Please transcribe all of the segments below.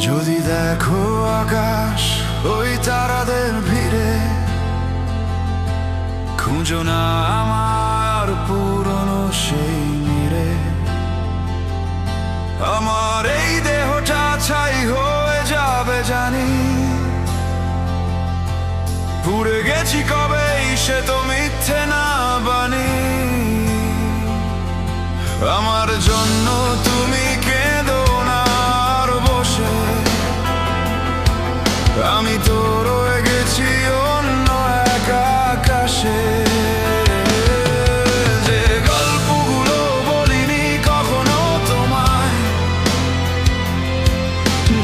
যদি দেখো আকাশ ওই তারাদের ভিড়ে, খুঁজো না আমার পুরনো সেই মিরে। আমার এই দেহটা ছাই হয়ে যাবে জানি, পুড়ে গেছি কবেই সে তো মিথ্যে না বানি। আমার জন্য তুমি কেঁদো না আর বসে, আমি তো রয়ে গেছি অন্য এক আকাশে। যে গল্পগুলো বলিনি কখনো তোমায়,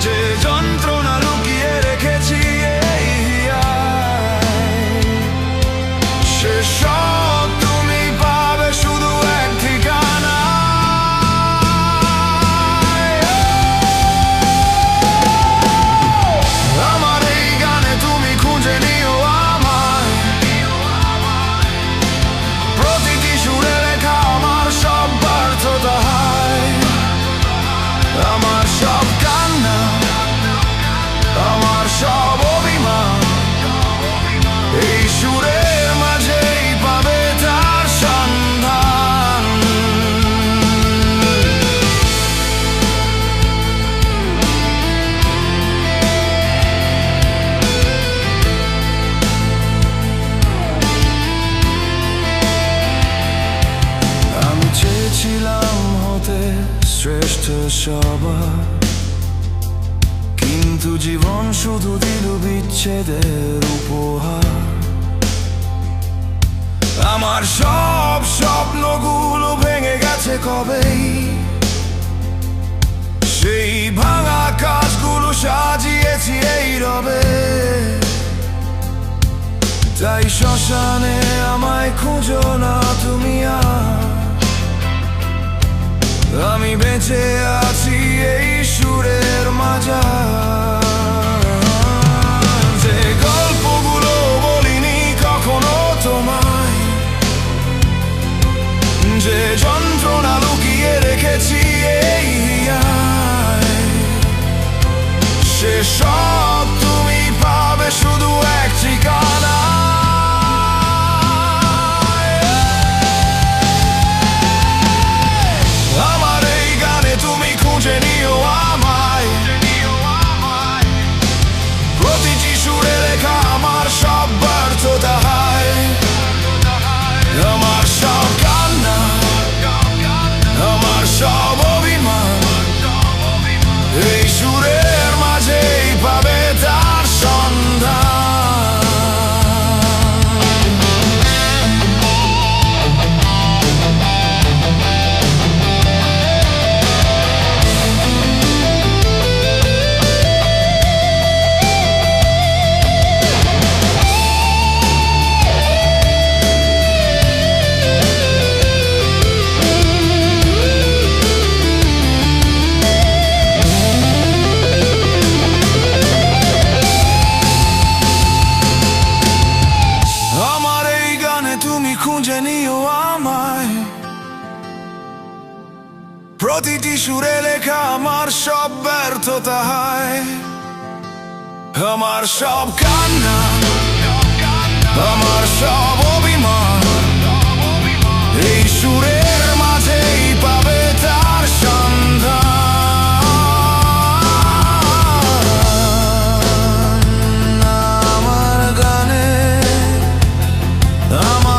যে যন্ত্রণা লুকিয়ে রেখেছি এই হিয়ায়, সেসব তুমি পাবে শুধু এক ঠিকানা। আমার এই গানে তুমি খুঁজে নিও আমায়, প্রতিটি সুরে লেখা আমার সব ব্যর্থতা হায়। আমার সব কান্না, আমার সব অভিমান, এই সুরের মাঝেই পাবে তার সন্ধান। আমি চেয়েছিলাম হতে শ্রেষ্ঠ সবার, কিন্তু জীবন শুধু দিল বিচ্ছেদের উপহার। আমার সব স্বপ্নগুলো ভেঙে গেছে কবেই, সেই ভাঙা কাজগুলো সাজিয়েছি এই রবে। তাই শ্মশানে আমায় খুঁজো না তুমি আর, আমি বেঁচে আছি এই সুরের মাঝার। যে গল্পগুলো বলিনি কখনো তোমায়, যে যন্ত্রণা লুকিয়ে রেখেছি এই হিয়ায়, সেসব তুমি পাবে শুধু এক ঠিকানা। আমার এই গানে তুমি খুঁজে নিও আমায়, প্রতিটি সুরে লেখা আমার সব ব্যর্থতা হায়। আমার সব কান্না, আমার সব অভিমান, এই সুরের মাঝেই পাবে তার সন্ধান। আমার এই গানে তুমি খুঁজে নিও আমায়, প্রতিটি সুরে লেখা আমার সব ব্যর্থতা হায়। আমার সব কান্না, আমার সব অভিমান, এই সুরের মাঝেই পাবে তার সন্ধান। আমার গানে, আমার